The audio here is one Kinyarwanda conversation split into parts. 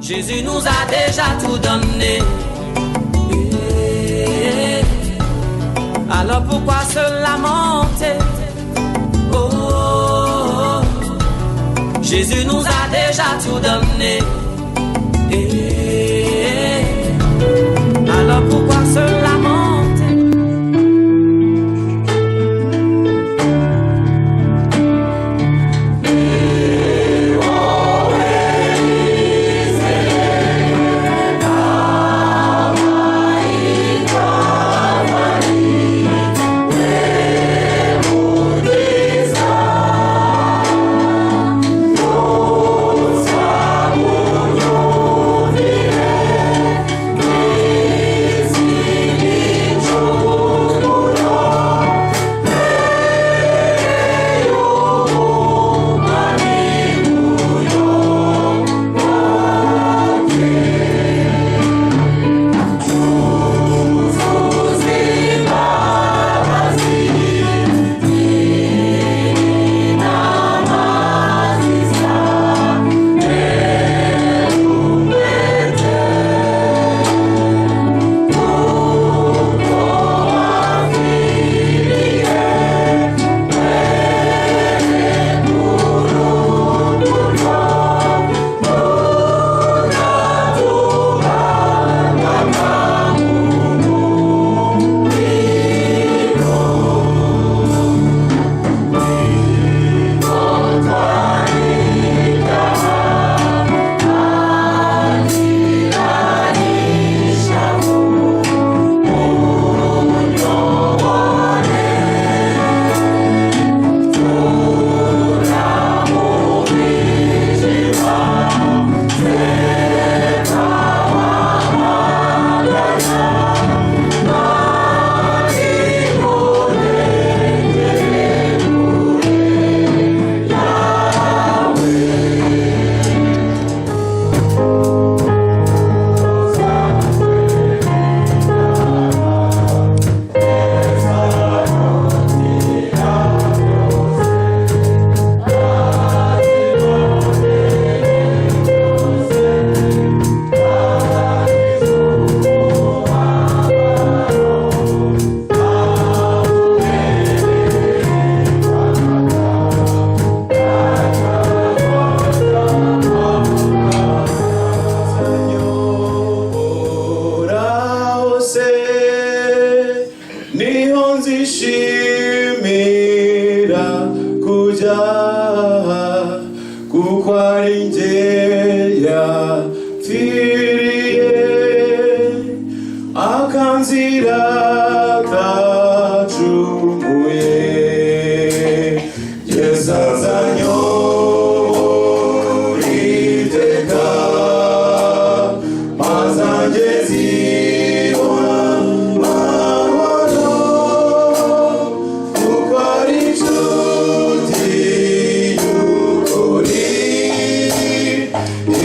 Jésus nous a déjà tout donné. Alors pourquoi se lamenter? Oh, Jésus nous a déjà tout donné. Alors pourquoi se lamenter?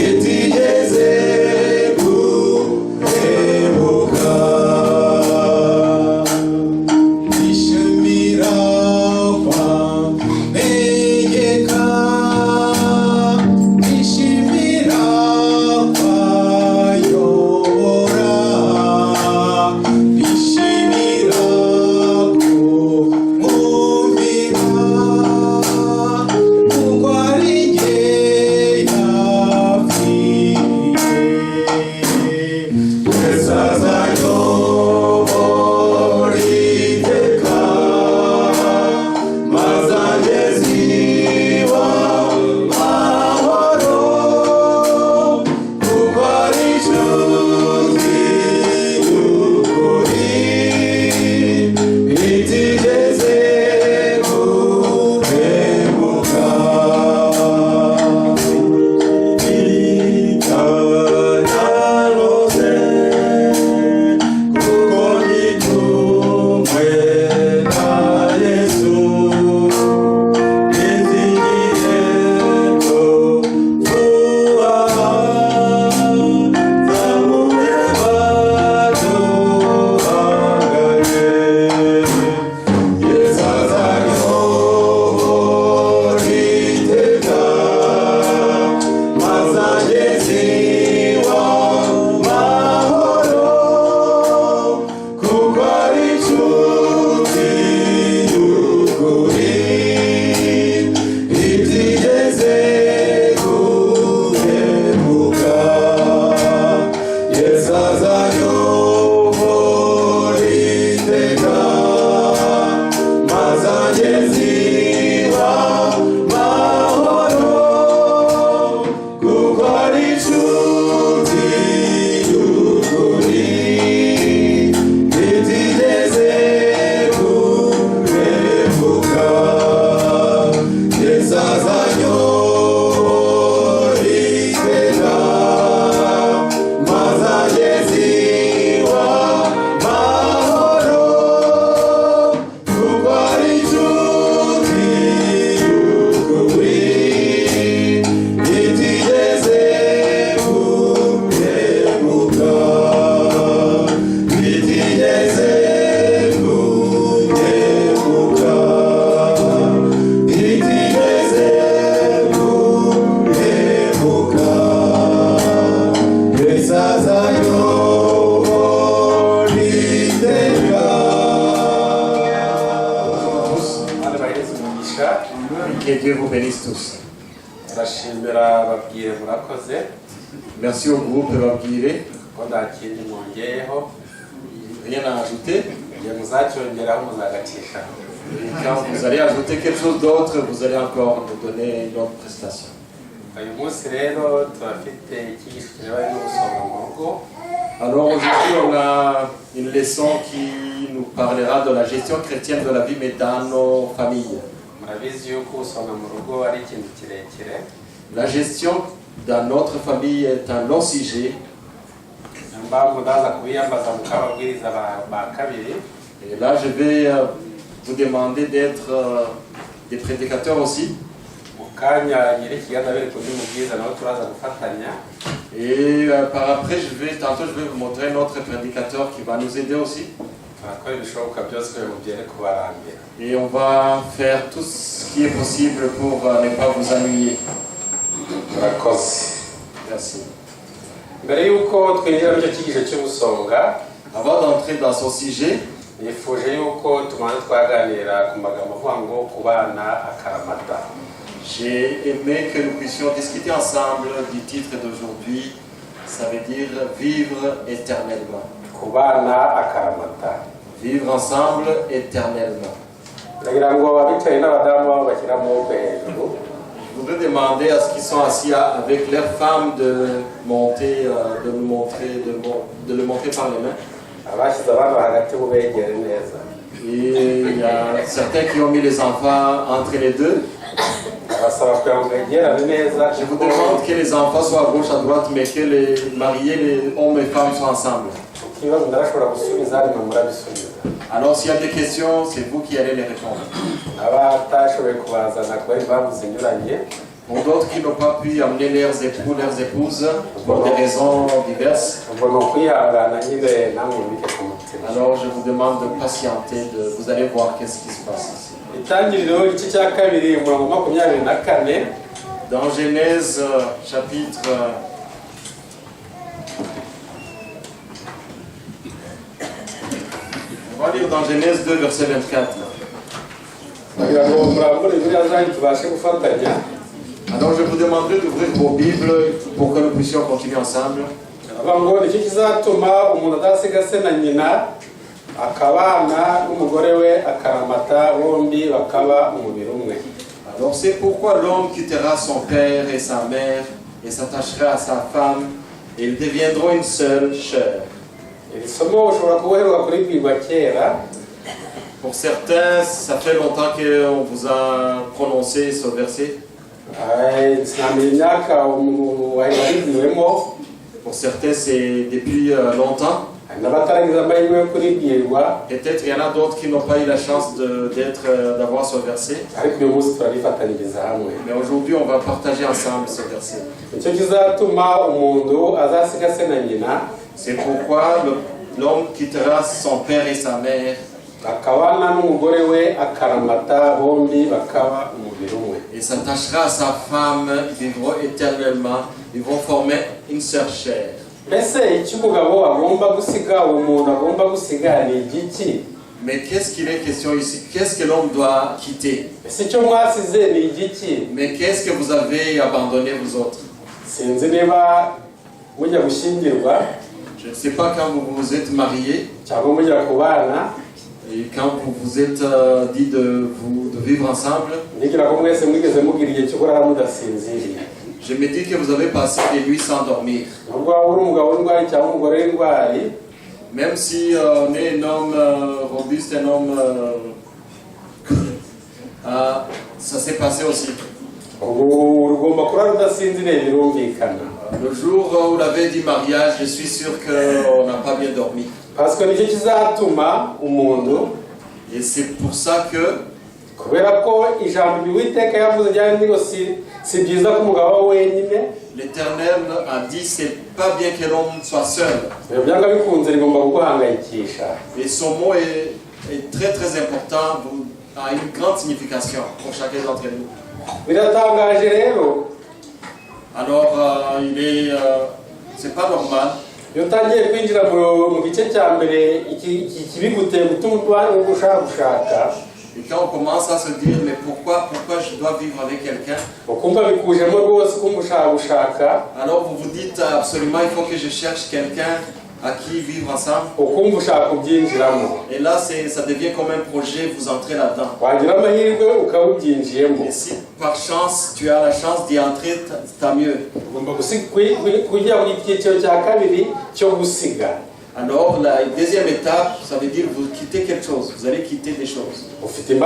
Itigeze bénisse tous. Merci au groupe Babwire. Rien à ajouter. Quand vous allez ajouter quelque chose d'autre, vous allez encore nous donner une autre prestation. Alors aujourd'hui, on a une leçon qui nous parlera de la gestion chrétienne de la vie, mais dans nos familles. La gestion dans notre famille est un long sujet. Et là, je vais vous demander d'être des prédicateurs aussi. Et par après, tantôt je vais vous montrer notre prédicateur qui va nous aider aussi. Et on va faire tout ce qui est possible pour ne pas vous ennuyer. Merci. Avant d'entrer dans ce sujet, j'ai aimé que nous puissions discuter ensemble du titre d'aujourd'hui. Ça veut dire vivre éternellement. Vivre ensemble éternellement. Je voudrais demander à ceux qui sont assis avec leurs femmes de monter, de le montrer par les mains. Et il y a certains qui ont mis les enfants entre les deux. Je vous demande que les enfants soient à gauche, à droite, mais que les mariés, les hommes et femmes soient ensemble. Alors s'il y a des questions, c'est vous qui allez les répondre. Pour d'autres qui n'ont pas pu amener leurs époux, leurs épouses, pour des raisons diverses, alors je vous demande de patienter, vous allez voir qu'est-ce qui se passe ici. Dans Genèse chapitre on va lire dans Genèse 2 verset 24. Alors je vous demanderai d'ouvrir vos Bibles pour que nous puissions continuer ensemble. Alors c'est pourquoi l'homme quittera son père et sa mère et s'attachera à sa femme et ils deviendront une seule chair. Pour certains, ça fait longtemps qu'on vous a prononcé ce verset. Pour certains, c'est depuis longtemps. Peut-être qu'il y en a d'autres qui n'ont pas eu la chance d'avoir ce verset. Mais aujourd'hui, on va partager ensemble ce verset. C'est pourquoi l'homme quittera son père et sa mère. Et s'attachera à sa femme, ils vivront éternellement, ils vont former une seule chair. Mais qu'est-ce qu'il est question ici? Qu'est-ce que l'homme doit quitter? Mais qu'est-ce que vous avez abandonné vous autres? Je ne sais pas quand vous vous êtes mariés et quand vous vous êtes dit de vivre ensemble. Je me dis que vous avez passé des nuits sans dormir. Même si on est un homme robuste, un homme... ça s'est passé aussi. Le jour où vous avez dit mariage, je suis sûr qu'on n'a pas bien dormi. Et c'est pour ça que l'Éternel a dit c'est pas bien que l'homme soit seul. Et son mot est très très important, a une grande signification pour chacun d'entre nous. Alors c'est pas normal. Et quand on commence à se dire, mais pourquoi je dois vivre avec quelqu'un? Alors vous vous dites absolument, il faut que je cherche quelqu'un à qui vivre ensemble. Et là, ça devient comme un projet, vous entrez là-dedans. Et si par chance, tu as la chance d'y entrer, tant mieux. Alors la deuxième étape, ça veut dire vous quittez quelque chose, vous allez quitter des choses. Il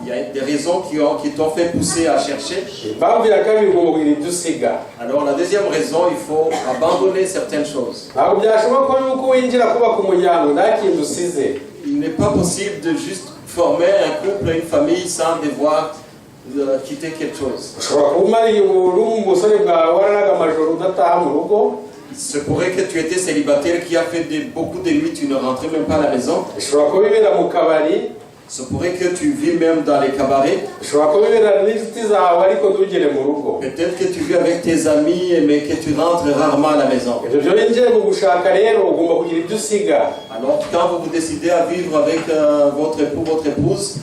y a des raisons qui t'ont fait pousser à chercher. Alors la deuxième raison, il faut abandonner certaines choses. Il n'est pas possible de juste former un couple, une famille sans devoir quitter quelque chose. Il se pourrait que tu étais célibataire qui a fait beaucoup de nuits, tu ne rentrais même pas à la maison. Il se pourrait que tu vis même dans les cabarets. Peut-être que tu vis avec tes amis mais que tu rentres rarement à la maison. Alors quand vous décidez à vivre avec votre époux, votre épouse,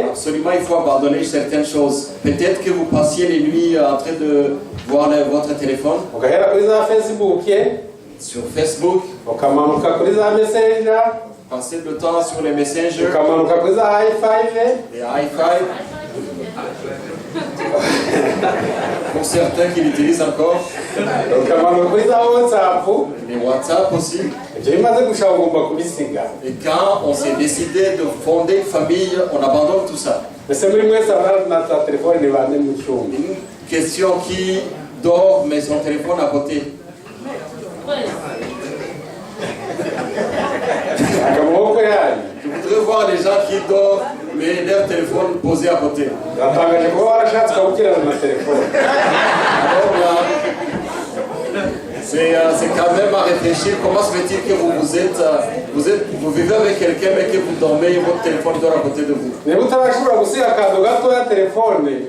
absolument il faut abandonner certaines choses. Peut-être que vous passiez les nuits en train de voir votre téléphone sur Facebook, passer le temps sur les messengers, les high-five. Pour certains qui l'utilisent encore, les WhatsApp aussi. Et quand on s'est décidé de fonder une famille, on abandonne tout ça. Une question qui dort mais son téléphone à côté. Je voudrais voir les gens qui dorment mais leur téléphone posé à côté. Alors là, c'est quand même à réfléchir. Comment se fait-il que vous vivez avec quelqu'un mais que vous dormez et votre téléphone dort à côté de vous?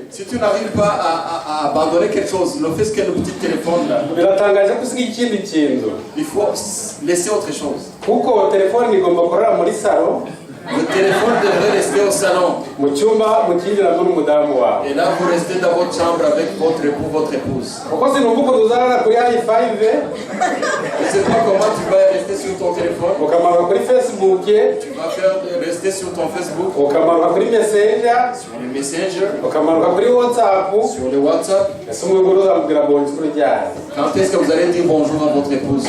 Si tu n'arrives pas à abandonner quelque chose, le fait que le petit téléphone là, il faut laisser autre chose. Le téléphone devrait rester au salon. Et là, vous restez dans votre chambre avec votre époux, votre épouse. Je ne sais pas comment tu vas rester sur ton téléphone. Tu vas rester sur ton Facebook, sur les messengers, sur le WhatsApp. Quand est-ce que vous allez dire bonjour à votre épouse?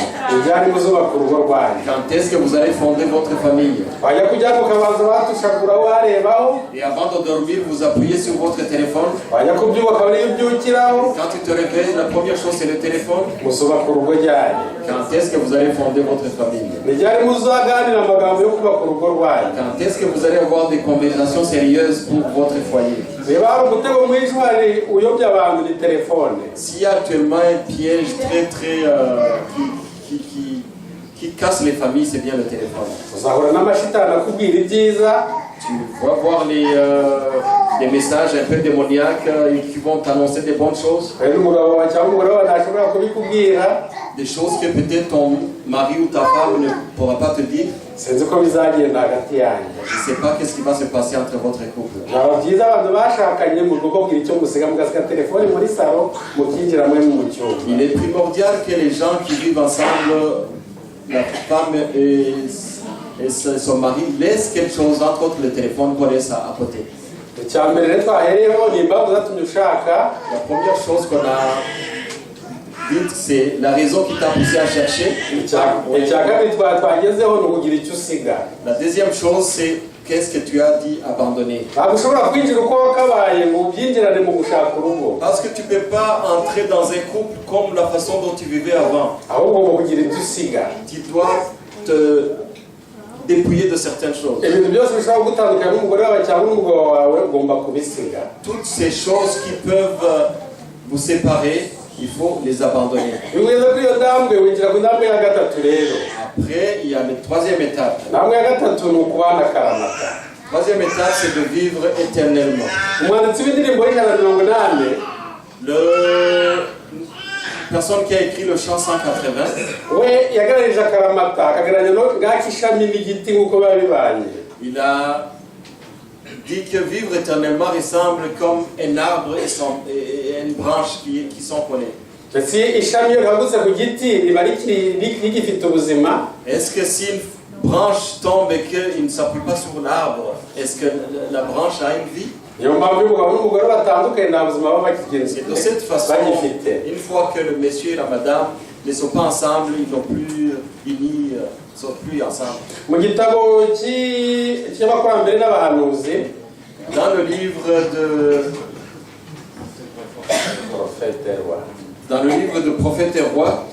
Quand est-ce que vous allez fonder votre famille? Et avant de dormir, vous appuyez sur votre téléphone. Quand tu te réveilles, la première chose c'est le téléphone. Quand est-ce que vous allez fonder votre famille? Quand est-ce que vous allez avoir des conversations sérieuses pour votre foyer? S'il y a actuellement un piège très qui casse les familles, c'est bien le téléphone. Tu vas voir des messages un peu démoniaques qui vont t'annoncer des bonnes choses. Des choses que peut-être ton mari ou ta femme ne pourra pas te dire. Je ne sais pas qu'est-ce qui va se passer entre votre couple. Il est primordial que les gens qui vivent ensemble, la femme et son mari, laissent quelque chose, entre autres le téléphone, qu'on laisse à côté. La première chose qu'on a dite, c'est la raison qui t'a poussé à chercher. La deuxième chose, c'est qu'est-ce que tu as dit abandonner. Parce que tu ne peux pas entrer dans un couple comme la façon dont tu vivais avant. Tu dois te dépouiller de certaines choses. Toutes ces choses qui peuvent vous séparer, il faut les abandonner. Après, il y a la troisième étape. La troisième étape, c'est de vivre éternellement. personne qui a écrit le chant 180. Il a dit que vivre éternellement ressemble comme un arbre et une branche qui sont collées. Est-ce que si une branche tombe et qu'il ne s'appuie pas sur l'arbre, est-ce que la branche a une vie? Et de cette façon, une fois que le monsieur et la madame ne sont pas ensemble, ils n'ont plus unis, ne sont plus ensemble. Dans le livre de Prophète et Roi,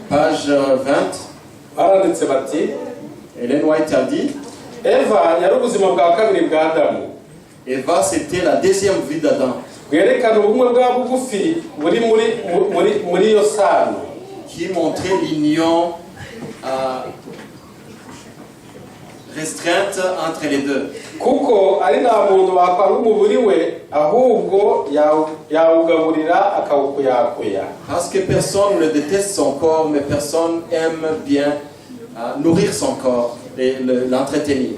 page 20, Ellen White a dit, Eva, c'était la deuxième vie d'Adam, qui montrait l'union restreinte entre les deux. Parce que personne ne déteste son corps, mais personne aime bien nourrir son corps et l'entretenir.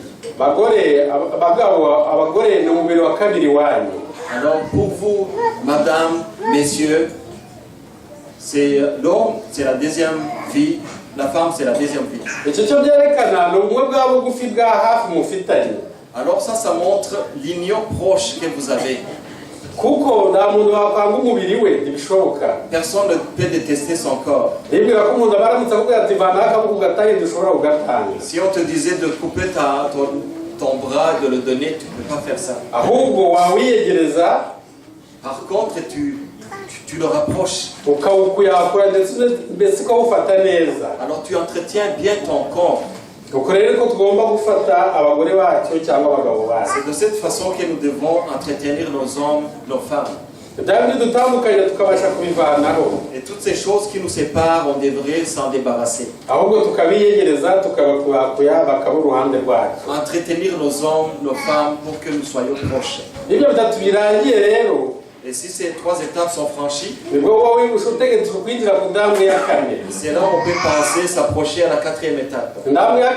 Alors pour vous, madame, messieurs, c'est l'homme, c'est la deuxième vie. La femme, c'est la deuxième vie. Alors ça montre l'union proche que vous avez. Personne ne peut détester son corps. Si on te disait de couper ton bras et de le donner, tu ne peux pas faire ça. Par contre, tu le rapproches. Alors tu entretiens bien ton corps. C'est de cette façon que nous devons entretenir nos hommes, nos femmes. Et toutes ces choses qui nous séparent, on devrait s'en débarrasser. Entretenir nos hommes, nos femmes pour que nous soyons proches. Et si ces trois étapes sont franchies, c'est là où on peut penser s'approcher à la quatrième étape. Alors la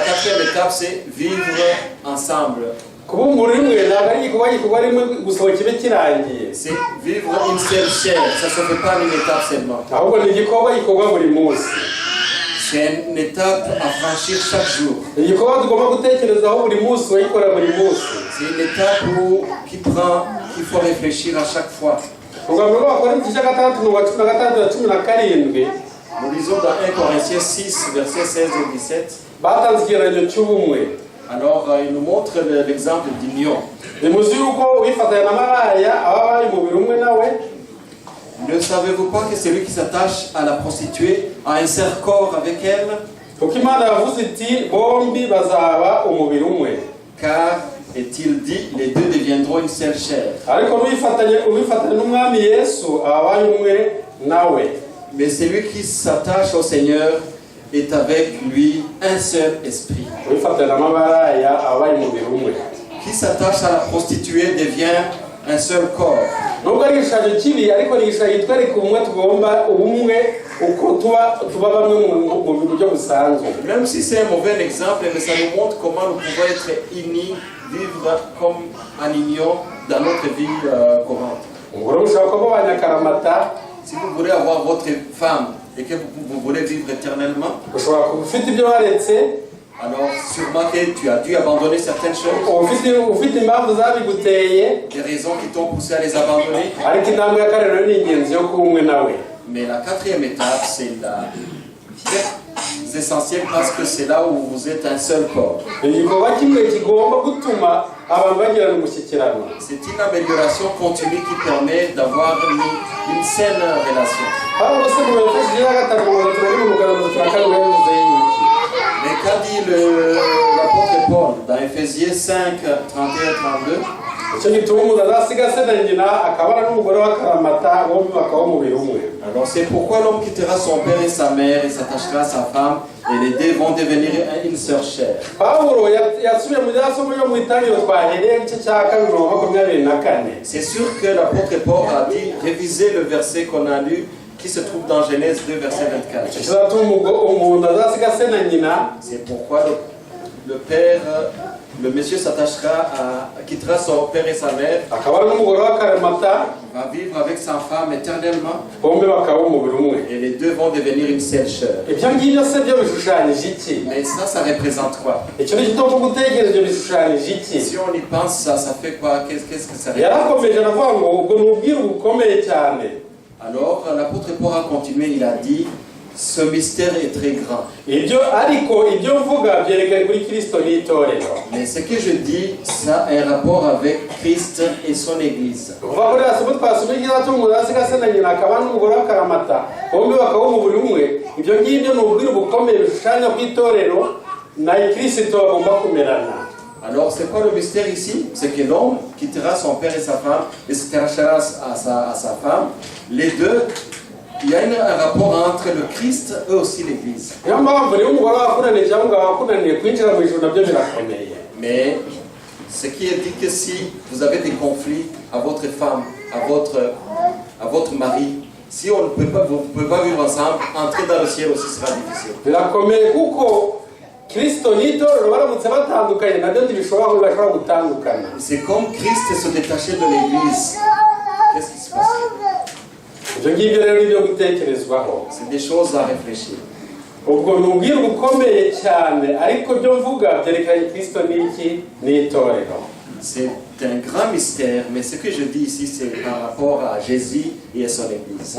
quatrième étape, c'est vivre ensemble. C'est vivre une seule chair, ça ne se fait pas une étape seulement. C'est une étape à franchir chaque jour. C'est une étape qu'il faut réfléchir à chaque fois. Nous lisons dans 1 Corinthiens 6, versets 16 et 17. Alors, il nous montre l'exemple d'union. Ne savez-vous pas que celui qui s'attache à la prostituée a un seul corps avec elle? Car, est-il dit, les deux deviendront une seule chair. Mais celui qui s'attache au Seigneur est avec lui un seul esprit. Qui s'attache à la prostituée devient un seul corps. Même si c'est un mauvais exemple, mais ça nous montre comment nous pouvons être unis, vivre comme en union dans notre vie courante. Si vous voulez avoir votre femme et que vous voulez vivre éternellement, alors sûrement que tu as dû abandonner certaines choses. Des raisons qui t'ont poussé à les abandonner. Mais la quatrième étape, c'est essentiel parce que c'est là où vous êtes un seul corps. C'est une amélioration continue qui permet d'avoir une saine relation. Mais qu'a dit l'apôtre Paul dans Ephésiens 5, 31 32? Alors c'est pourquoi l'homme quittera son père et sa mère et s'attachera à sa femme, Et les deux vont devenir une sœur chère. C'est sûr que l'apôtre Paul a dit, révisez le verset qu'on a lu, qui se trouve dans Genèse 2, verset 24. C'est pourquoi le père, le monsieur quittera son père et sa mère. Il va vivre avec sa femme éternellement. Et les deux vont devenir une seule chair. Mais ça représente quoi? Si on y pense, ça fait quoi? Qu'est-ce que ça représente? Alors l'apôtre Paul a continué, il a dit, ce mystère est très grand. Mais ce que je dis, ça a un rapport avec Christ et son Église. Alors c'est quoi le mystère ici? C'est que l'homme quittera son père et sa femme et se attachera à sa femme. Les deux, il y a un rapport entre le Christ et aussi l'Église. Mais ce qui est dit que si vous avez des conflits à votre femme, à votre mari, si vous ne pouvez pas vivre ensemble, entrer dans le ciel aussi sera difficile. C'est comme Christ se détacher de l'Église. Qu'est-ce qui se passe? C'est des choses à réfléchir. C'est un grand mystère, mais ce que je dis ici, c'est par rapport à Jésus et à son Église.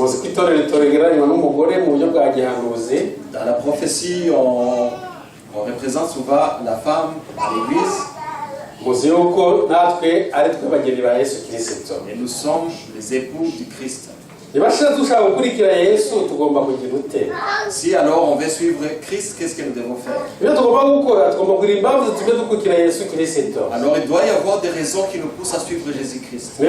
Dans la prophétie, on représente souvent la femme à l'Église. Et nous sommes les époux du Christ. Si alors on veut suivre Christ, qu'est-ce que nous devons faire? Alors il doit y avoir des raisons qui nous poussent à suivre Jésus-Christ.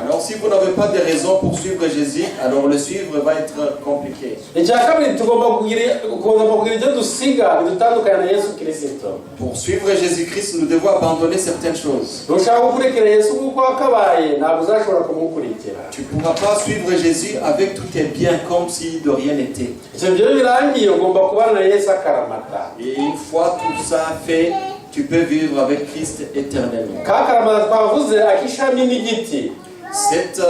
Alors si vous n'avez pas de raisons pour suivre Jésus, alors le suivre va être compliqué. Pour suivre Jésus-Christ, nous devons abandonner certaines choses. Tu ne pourras pas suivre Jésus avec tous tes biens comme si de rien n'était. Et une fois tout ça fait, tu peux vivre avec Christ éternellement. Cette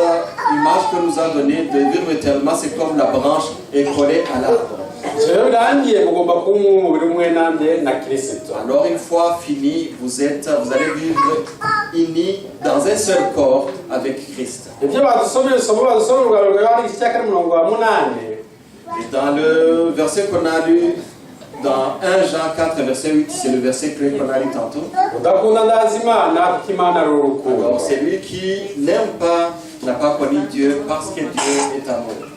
image que nous a donnée de vivre éternellement, c'est comme la branche est collée à l'arbre. Alors une fois fini, vous allez vivre unis dans un seul corps avec Christ. Et dans le verset qu'on a lu dans 1 Jean 4 verset 8, c'est le verset clé qu'on a lu tantôt. Alors c'est lui qui n'aime pas, n'a pas connu Dieu parce que Dieu est amour.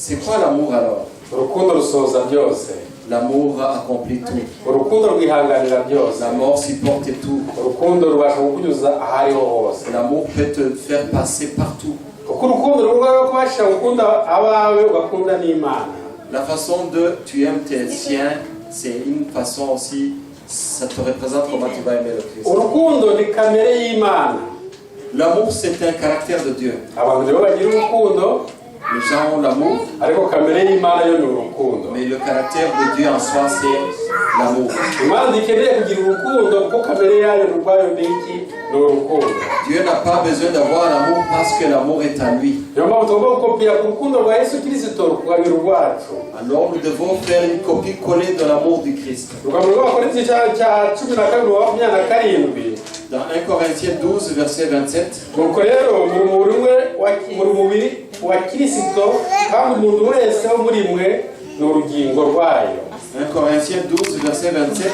C'est quoi l'amour alors? L'amour accomplit tout. L'amour supporte tout. L'amour peut te faire passer partout. La façon de tu aimes tes siens, c'est une façon aussi, ça te représente comment tu vas aimer le Christ. L'amour, c'est un caractère de Dieu. Les gens ont l'amour, mais le caractère de Dieu en soi, c'est l'amour. Dieu n'a pas besoin d'avoir l'amour parce que l'amour est à lui. Alors nous devons faire une copie collée de l'amour du Christ. Dans 1 Corinthiens 12, verset 27, 1 Corinthiens 12, verset 27,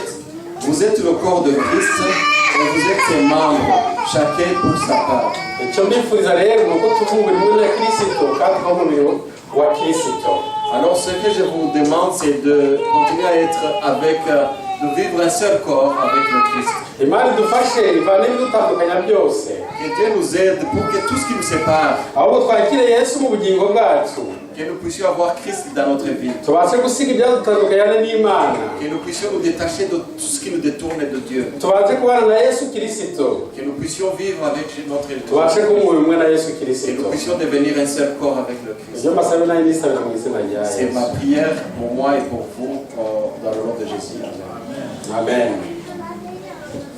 vous êtes le corps de Christ et vous êtes ses membres, chacun pour sa part. Alors ce que je vous demande, c'est de continuer à être avec de vivre un seul corps avec le Christ. Imana idufashe ivane ibidutandukanya byose. Que Dieu nous aide pour que tout ce qui nous sépare, Ahubwo twakire Yesu mu bugingo bwacu. que nous puissions avoir Christ dans notre vie. Tubashe gusiga ibyadutandukanya n'Imana. Que nous puissions nous détacher de tout ce qui nous détourne de Dieu. Tubashe kubana na Yesu Kristo. Que nous puissions vivre avec notre Tubashe kumubona umwe na Yesu Que Kristo. nous puissions devenir un seul corps avec le Christ. Ibyo mbasaba nayo nisabira mu izina rya C'est Yesu. ma prière pour moi et pour vous dans le nom de Jésus. Amen.